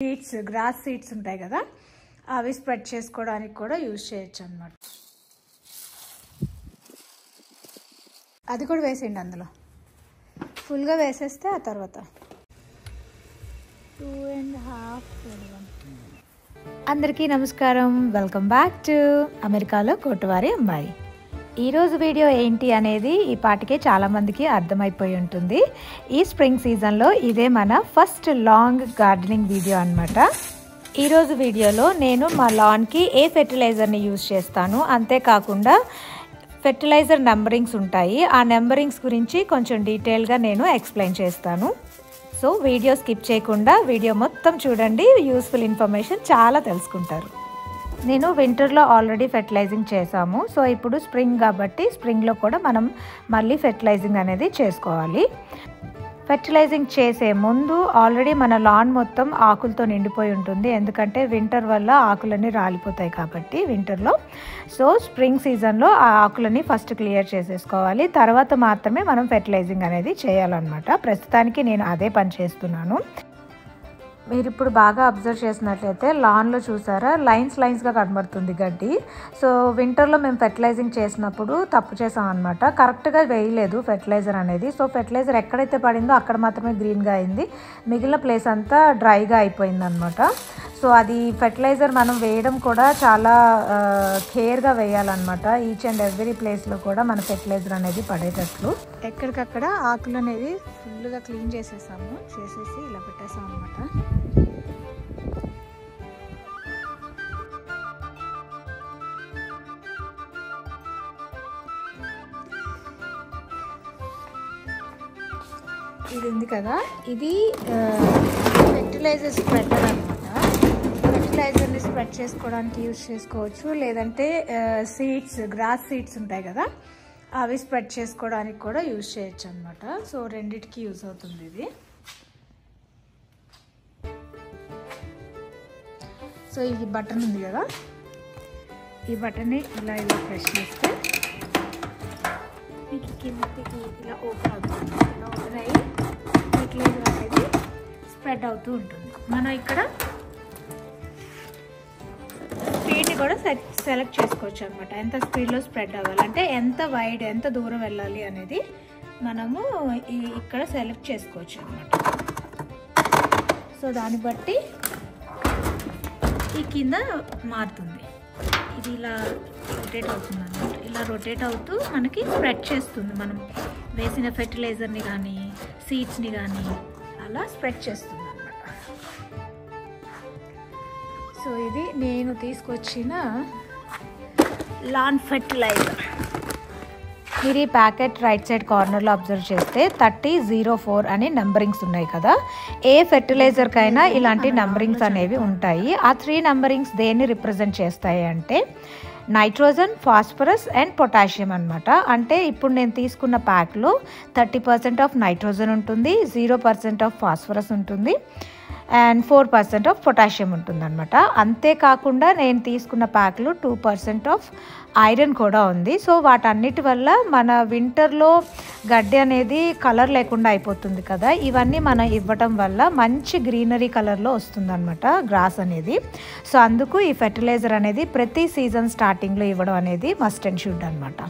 Seeds gross seeds ఉంటాయి కదా, అవి స్ప్రెడ్ చేసుకోవడానికి కూడా యూజ్ చేయొచ్చు అన్నమాట. అది కూడా వేసేయండి, అందులో ఫుల్గా వేసేస్తే ఆ తర్వాత 2.5. అందరికీ నమస్కారం, వెల్కమ్ బ్యాక్ టు అమెరికాలో కోటవారి అమ్మాయి. ఈరోజు వీడియో ఏంటి అనేది ఈ పాటికే చాలామందికి అర్థమైపోయి ఉంటుంది. ఈ స్ప్రింగ్ సీజన్లో ఇదే మన ఫస్ట్ లాంగ్ గార్డెనింగ్ వీడియో అనమాట. ఈరోజు వీడియోలో నేను మా లాన్కి ఏ ఫెర్టిలైజర్ని యూజ్ చేస్తాను, అంతేకాకుండా ఫెర్టిలైజర్ నెంబరింగ్స్ ఉంటాయి, ఆ నెంబరింగ్స్ గురించి కొంచెం డీటెయిల్గా నేను ఎక్స్ప్లెయిన్ చేస్తాను. సో వీడియో స్కిప్ చేయకుండా వీడియో మొత్తం చూడండి, యూస్ఫుల్ ఇన్ఫర్మేషన్ చాలా తెలుసుకుంటారు. నేను వింటర్లో ఆల్రెడీ ఫెర్టిలైజింగ్ చేసాము, సో ఇప్పుడు స్ప్రింగ్ కాబట్టి స్ప్రింగ్లో కూడా మనం మళ్ళీ ఫెర్టిలైజింగ్ అనేది చేసుకోవాలి. ఫెర్టిలైజింగ్ చేసే ముందు ఆల్రెడీ మన లాన్ మొత్తం ఆకులతో నిండిపోయి ఉంటుంది, ఎందుకంటే వింటర్ వల్ల ఆకులన్నీ రాలిపోతాయి కాబట్టి వింటర్లో. సో స్ప్రింగ్ సీజన్లో ఆ ఆకులని ఫస్ట్ క్లియర్ చేసేసుకోవాలి, తర్వాత మాత్రమే మనం ఫెర్టిలైజింగ్ అనేది చేయాలన్నమాట. ప్రస్తుతానికి నేను అదే పని చేస్తున్నాను. మీరు ఇప్పుడు బాగా అబ్జర్వ్ చేసినట్లయితే లాన్లో చూసారా లైన్స్గా కనబడుతుంది గడ్డి. సో వింటర్లో మేము ఫెర్టిలైజింగ్ చేసినప్పుడు తప్పు చేసాం అనమాట, కరెక్ట్గా వేయలేదు ఫెర్టిలైజర్ అనేది. సో ఫెర్టిలైజర్ ఎక్కడైతే పడిందో అక్కడ మాత్రమే గ్రీన్గా అయింది, మిగిలిన ప్లేస్ అంతా డ్రైగా అయిపోయింది అనమాట. సో అది ఫెర్టిలైజర్ మనం వేయడం కూడా చాలా కేర్గా వేయాలన్నమాట. ఈచ్ అండ్ ఎవ్రీ ప్లేస్లో కూడా మన ఫెర్టిలైజర్ అనేది పడేటట్లు. ఎక్కడికక్కడ ఆకులు అనేది ఫుల్గా క్లీన్ చేసేసి ఇలా పెట్టేసాం అనమాట. ఇది ఉంది కదా, ఇది ఫెర్టిలైజర్ స్ప్రెడర్ అనమాట. ఫెర్టిలైజర్ని స్ప్రెడ్ చేసుకోవడానికి యూజ్ చేసుకోవచ్చు, లేదంటే సీడ్స్ గ్రాస్ సీడ్స్ ఉంటాయి కదా, అవి స్ప్రెడ్ చేసుకోవడానికి కూడా యూజ్ చేయొచ్చు అనమాట. సో రెండిటికి యూజ్ అవుతుంది ఇది. సో ఈ బటన్ ఉంది కదా, ఈ బటన్ని ఇలా ప్రెస్ చేస్తే మీకు కిందకి ఇలా ఓపెన్ అవుతుంది. ఇలా ఓపెన్ అయ్యి ఫెర్టిలైజర్ అనేది స్ప్రెడ్ అవుతూ ఉంటుంది. మనం ఇక్కడ స్పీడ్ని కూడా సెలెక్ట్ చేసుకోవచ్చు అనమాట, ఎంత స్పీడ్లో స్ప్రెడ్ అవ్వాలి, అంటే ఎంత వైడ్ ఎంత దూరం వెళ్ళాలి అనేది మనము ఇక్కడ సెలెక్ట్ చేసుకోవచ్చు అనమాట. సో దాన్ని బట్టి ఈ కింద మారుతుంది, ఇది ఇలా రొటేట్ అవుతుంది అనమాట. ఇలా రొటేట్ అవుతూ మనకి స్ప్రెడ్ చేస్తుంది, మనం వేసిన ఫెర్టిలైజర్ని కానీ సీడ్స్ని కానీ అలా స్ప్రెడ్ చేస్తుంది అనమాట. సో ఇది నేను తీసుకొచ్చిన లాన్ ఫెర్టిలైజర్. మీరు ఈ ప్యాకెట్ రైట్ సైడ్ కార్నర్లో అబ్జర్వ్ చేస్తే 3004 అని నెంబరింగ్స్ ఉన్నాయి కదా. ఏ ఫెర్టిలైజర్కైనా ఇలాంటి నెంబరింగ్స్ అనేవి ఉంటాయి. ఆ 3 నెంబరింగ్స్ దేన్ని రిప్రజెంట్ చేస్తాయి అంటే నైట్రోజన్, ఫాస్ఫరస్ అండ్ పొటాషియం అనమాట. అంటే ఇప్పుడు నేను తీసుకున్న ప్యాక్లో 30% ఆఫ్ నైట్రోజన్ ఉంటుంది, 0% ఆఫ్ ఫాస్ఫరస్ ఉంటుంది అండ్ 4% ఆఫ్ పొటాషియం ఉంటుందన్నమాట. అంతేకాకుండా నేను తీసుకున్న ప్యాక్లో 2% ఆఫ్ ఐరన్ కూడా ఉంది. సో వాటన్నిటి వల్ల మన వింటర్లో గడ్డి అనేది కలర్ లేకుండా అయిపోతుంది కదా, ఇవన్నీ మనం ఇవ్వటం వల్ల మంచి గ్రీనరీ కలర్లో వస్తుందన్నమాట గ్రాస్ అనేది. సో అందుకు ఈ ఫెర్టిలైజర్ అనేది ప్రతి సీజన్ స్టార్టింగ్లో ఇవ్వడం అనేది మస్ట్ అండ్ షుడ్ అనమాట.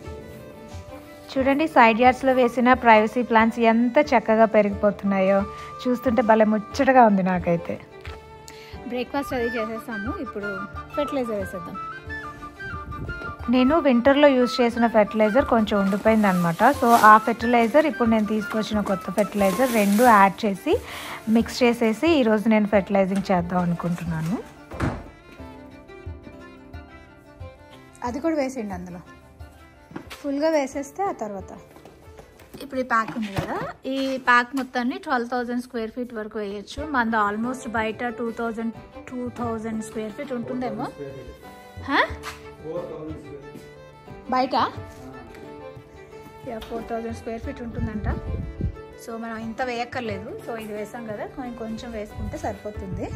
చూడండి, సైడ్ యార్డ్స్లో వేసిన ప్రైవసీ ప్లాంట్స్ ఎంత చక్కగా పెరిగిపోతున్నాయో చూస్తుంటే భలే ముచ్చటగా ఉంది నాకైతే. బ్రేక్ఫాస్ట్ అది చేసేసాము, ఇప్పుడు ఫెర్టిలైజర్ వేసేద్దాం. నేను వింటర్లో యూజ్ చేసిన ఫెర్టిలైజర్ కొంచెం ఉండిపోయింది అనమాట. సో ఆ ఫెర్టిలైజర్ ఇప్పుడు నేను తీసుకొచ్చిన కొత్త ఫెర్టిలైజర్ రెండు యాడ్ చేసి మిక్స్ చేసేసి ఈరోజు నేను ఫెర్టిలైజింగ్ చేద్దాం అనుకుంటున్నాను. అది కూడా వేసేయండి, అందులో ఫుల్గా వేసేస్తే ఆ తర్వాత ఇప్పుడు ఈ ప్యాక్ ఉంది కదా, ఈ ప్యాక్ మొత్తాన్ని 12,000 స్క్వేర్ ఫీట్ వరకు వేయచ్చు. మనది ఆల్మోస్ట్ బయట 2,000 స్క్వేర్ ఫీట్ ఉంటుందేమో, బయట 4,000 స్క్వేర్ ఫీట్ ఉంటుందంట. సో మనం ఇంత వేయక్కర్లేదు, సో ఇది వేసాం కదా, కొంచెం వేసుకుంటే సరిపోతుంది.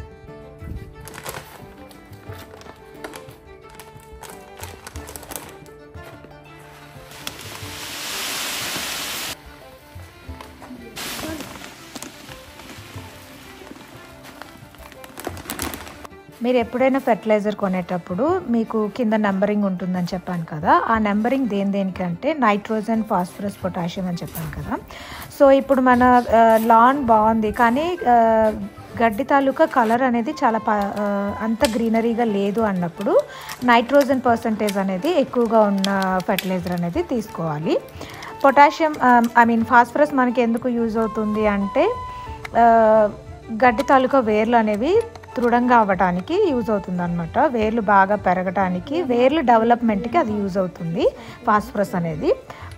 మీరు ఎప్పుడైనా ఫెర్టిలైజర్ కొనేటప్పుడు మీకు కింద నెంబరింగ్ ఉంటుందని చెప్పాను కదా, ఆ నెంబరింగ్ దేనికంటే నైట్రోజన్, ఫాస్ఫరస్, పొటాషియం అని చెప్పాను కదా. సో ఇప్పుడు మన లాన్ బాగుంది కానీ గడ్డి తాలూకా కలర్ అనేది చాలా అంత గ్రీనరీగా లేదు అన్నప్పుడు నైట్రోజన్ పర్సంటేజ్ అనేది ఎక్కువగా ఉన్న ఫెర్టిలైజర్ అనేది తీసుకోవాలి. పొటాషియం ఫాస్ఫరస్ మనకి ఎందుకు యూజ్ అవుతుంది అంటే గడ్డి తాలూకా వేర్లు అనేవి దృఢంగా అవ్వడానికి యూజ్ అవుతుంది అనమాట. వేర్లు బాగా పెరగడానికి, వేర్లు డెవలప్మెంట్కి అది యూజ్ అవుతుంది ఫాస్ఫరస్ అనేది.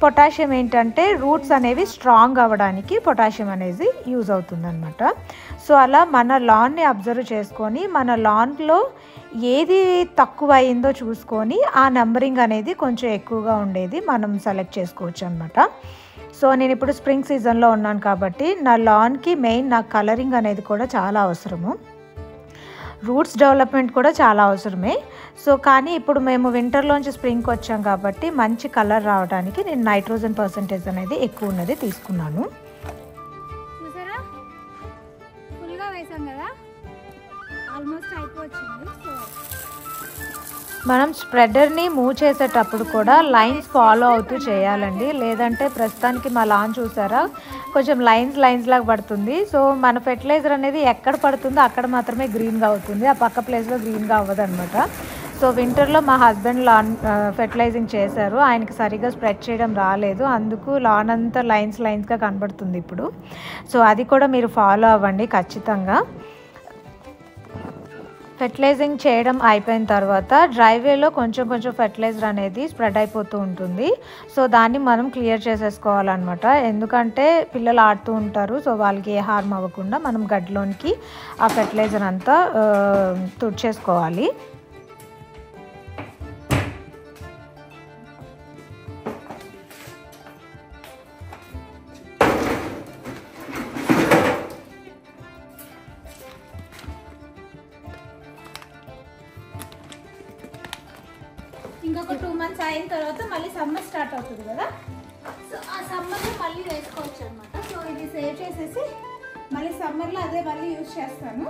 పొటాషియం ఏంటంటే రూట్స్ అనేవి స్ట్రాంగ్ అవ్వడానికి పొటాషియం అనేది యూజ్ అవుతుంది అనమాట. సో అలా మన లాన్ని అబ్జర్వ్ చేసుకొని మన లాన్లో ఏది తక్కువ అయిందో చూసుకొని ఆ నెంబరింగ్ అనేది కొంచెం ఎక్కువగా ఉండేది మనం సెలెక్ట్ చేసుకోవచ్చు అనమాట. సో నేను ఇప్పుడు స్ప్రింగ్ సీజన్లో ఉన్నాను కాబట్టి నా లాన్కి మెయిన్ నా కలరింగ్ అనేది కూడా చాలా అవసరము, రూట్స్ డెవలప్మెంట్ కూడా చాలా అవసరమే. సో కానీ ఇప్పుడు మేము వింటర్లోంచి స్ప్రింగ్కి వచ్చాం కాబట్టి మంచి కలర్ రావడానికి నేను నైట్రోజన్ పర్సంటేజ్ అనేది ఎక్కువ ఉన్నది తీసుకున్నాను. చూసారా, ఫుల్గా వేసాం కదా, ఆల్మోస్ట్ అయిపోవచ్చింది. సో మనం స్ప్రెడర్ని మూవ్ చేసేటప్పుడు కూడా లైన్స్ ఫాలో అవుతూ చేయాలండి, లేదంటే ప్రస్తుతానికి మా లాన్ చూసారా కొంచెం లైన్స్ లాగా పడుతుంది. సో మన ఫెర్టిలైజర్ అనేది ఎక్కడ పడుతుందో అక్కడ మాత్రమే గ్రీన్గా అవుతుంది, ఆ పక్క ప్లేస్లో గ్రీన్గా అవ్వదు అనమాట. సో వింటర్లో మా హస్బెండ్ లాన్ ఫెర్టిలైజింగ్ చేశారు, ఆయనకి సరిగా స్ప్రెడ్ చేయడం రాలేదు, అందుకు లాన్ అంతా లైన్స్గా కనబడుతుంది ఇప్పుడు. సో అది కూడా మీరు ఫాలో అవ్వండి ఖచ్చితంగా. ఫెర్టిలైజింగ్ చేయడం అయిపోయిన తర్వాత డ్రైవేలో కొంచెం ఫెర్టిలైజర్ అనేది స్ప్రెడ్ అయిపోతూ ఉంటుంది. సో దాన్ని మనం క్లియర్ చేసేసుకోవాలన్నమాట, ఎందుకంటే పిల్లలు ఆడుతూ ఉంటారు. సో వాళ్ళకి ఏ హార్మ్ అవ్వకుండా మనం గడ్డిలోనికి ఆ ఫెర్టిలైజర్ అంతా తుడిచేసుకోవాలి. ఇంకొక 2 months అయిన తర్వాత మళ్ళీ సమ్మర్ స్టార్ట్ అవుతుంది కదా, సో ఆ సమ్మర్లో మళ్ళీ వేసుకోవచ్చు అనమాట. సో ఇది సేవ్ చేసేసి మళ్ళీ సమ్మర్లో అదే మళ్ళీ యూజ్ చేస్తాను.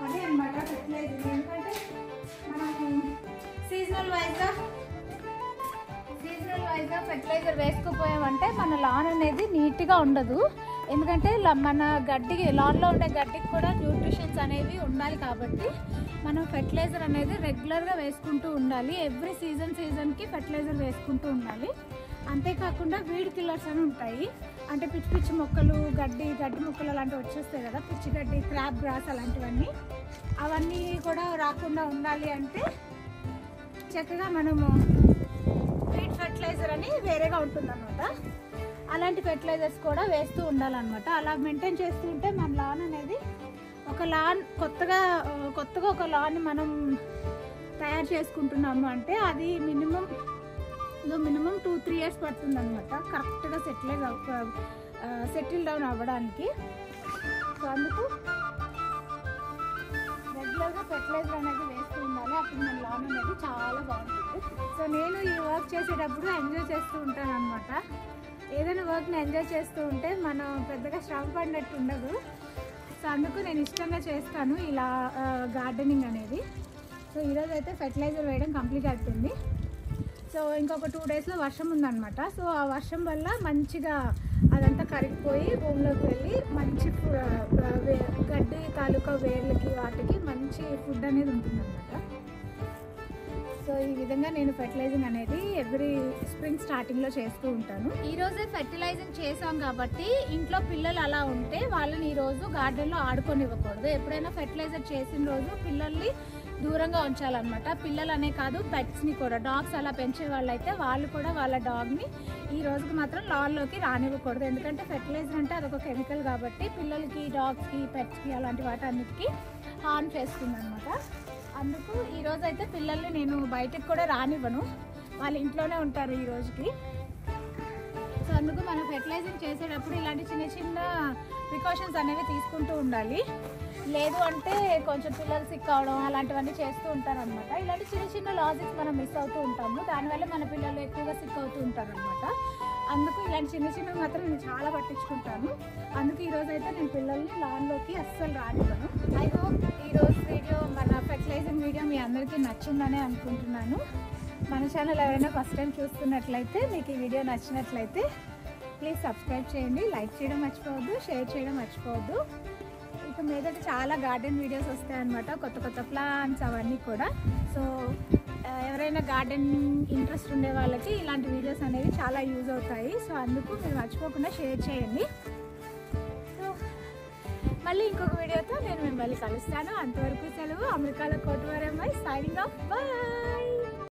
అదే అనమాట ఫెర్టిలైజర్, ఎందుకంటే మనం సీజనల్ వైజ్గా ఫెర్టిలైజర్ వేసుకోపోయామంటే మన లాన్ అనేది నీట్గా ఉండదు. ఎందుకంటే మన గడ్డికి, లాన్లో ఉండే గడ్డికి కూడా న్యూట్రిషన్స్ అనేవి ఉండాలి కాబట్టి మనం ఫెర్టిలైజర్ అనేది రెగ్యులర్గా వేసుకుంటూ ఉండాలి. ఎవ్రీ సీజన్కి ఫెర్టిలైజర్ వేసుకుంటూ ఉండాలి. అంతేకాకుండా వీడ్ కిల్లర్స్ అని ఉంటాయి, అంటే పిచ్చి మొక్కలు, గడ్డి మొక్కలు అలాంటివి వచ్చేస్తాయి కదా, పిచ్చి గడ్డి, క్రాప్ గ్రాస్ అలాంటివన్నీ, అవన్నీ కూడా రాకుండా ఉండాలి అంటే చక్కగా మనము వీడ్ ఫెర్టిలైజర్ అని వేరేగా ఉంటుందన్నమాట. అలాంటి ఫెర్టిలైజర్స్ కూడా వేస్తూ ఉండాలన్నమాట. అలా మెయింటైన్ చేస్తూ ఉంటే మన లాన్ అనేది ఒక లాన్ కొత్తగా ఒక లాన్ మనం తయారు చేసుకుంటున్నాము అంటే అది మినిమం 2-3 years పడుతుంది అనమాట కరెక్ట్గా సెటిల్ డౌన్ అవ్వడానికి. సో అందుకు రెగ్యులర్గా ఫెర్టిలైజర్ అనేది వేస్తూ ఉండాలి, అప్పుడు మన లాన్ అనేది చాలా బాగుంటుంది. సో నేను ఈ వర్క్ చేసేటప్పుడు ఎంజాయ్ చేస్తూ ఉంటాను అనమాట. ఏదైనా వర్క్ని ఎంజాయ్ చేస్తూ ఉంటే మనం పెద్దగా శ్రమ పడినట్టు ఉండదు. సో అందుకు నేను ఇష్టంగా చేస్తాను ఇలా గార్డెనింగ్ అనేది. సో ఈరోజు అయితే ఫెర్టిలైజర్ వేయడం కంప్లీట్ అవుతుంది. సో ఇంకొక 2 daysలో వర్షం ఉందన్నమాట. సో ఆ వర్షం వల్ల మంచిగా అదంతా కరిగిపోయి భూమిలోకి వెళ్ళి మంచి గడ్డి తాలూకా వేర్లకి వాటికి మంచి ఫుడ్ అనేది ఉంటుందన్నమాట. సో ఈ విధంగా నేను ఫెర్టిలైజింగ్ అనేది ఎవ్రీ స్ప్రింగ్ స్టార్టింగ్లో చేస్తూ ఉంటాను. ఈరోజే ఫెర్టిలైజింగ్ చేసాం కాబట్టి ఇంట్లో పిల్లలు అలా ఉంటే వాళ్ళని ఈరోజు గార్డెన్లో ఆడుకొనివ్వకూడదు. ఎప్పుడైనా ఫెర్టిలైజర్ చేసిన రోజు పిల్లల్ని దూరంగా ఉంచాలన్నమాట. పిల్లలనే కాదు, పెట్స్ని కూడా, డాగ్స్ అలా పెంచే వాళ్ళైతే వాళ్ళు కూడా వాళ్ళ డాగ్ని ఈ రోజుకి మాత్రం లాన్లోకి రానివ్వకూడదు. ఎందుకంటే ఫెర్టిలైజర్ అంటే అదొక కెమికల్ కాబట్టి పిల్లలకి, డాగ్స్కి, పెట్స్కి అలాంటి వాటన్నిటికీ హార్మ్ చేస్తుంది అనమాట. అందుకు ఈరోజు అయితే పిల్లల్ని నేను బయటకు కూడా రానివ్వను, వాళ్ళ ఇంట్లోనే ఉంటారు ఈ రోజుకి. సో అందుకు మనం ఫెర్టిలైజింగ్ చేసేటప్పుడు ఇలాంటి చిన్న ప్రికాషన్స్ అనేవి తీసుకుంటూ ఉండాలి. లేదు అంటే కొంచెం పిల్లలు సిక్ అవడం అలాంటివన్నీ చేస్తూ ఉంటారనమాట. ఇలాంటి చిన్న లాజిక్స్ మనం మిస్ అవుతూ ఉంటాము, దానివల్ల మన పిల్లలు ఎక్కువగా సిక్ అవుతూ ఉంటారనమాట. అందుకు ఇలాంటి చిన్న చిన్నవి మాత్రం నేను చాలా పట్టించుకుంటాను. అందుకు ఈరోజు అయితే నేను పిల్లల్ని లాన్లోకి అస్సలు రానివ్వను. ఐ హోప్ ఈరోజు వీడియో మన ఫెర్టిలైజింగ్ వీడియో మీ అందరికీ నచ్చిందనే అనుకుంటున్నాను. మన ఛానల్ ఎవరైనా ఫస్ట్ టైం చూస్తున్నట్లయితే, మీకు ఈ వీడియో నచ్చినట్లయితే ప్లీజ్ సబ్స్క్రైబ్ చేయండి, లైక్ చేయడం మర్చిపోవద్దు, షేర్ చేయడం మర్చిపోవద్దు. ఇక మీదట చాలా గార్డెన్ వీడియోస్ వస్తాయన్నమాట, కొత్త కొత్త ప్లాంట్స్ అవన్నీ కూడా. సో ఎవరైనా గార్డెన్ ఇంట్రెస్ట్ ఉండే వాళ్ళకి ఇలాంటి వీడియోస్ అనేవి చాలా యూజ్ అవుతాయి. సో అందుకు మీరు మర్చిపోకుండా షేర్ చేయండి. సో మళ్ళీ ఇంకొక వీడియోతో నేను మిమ్మల్ని కలుస్తాను. అంతవరకు సెలవు. అమెరికాలో కోటవారి అమ్మాయి సైనింగ్ ఆఫ్. బాయ్.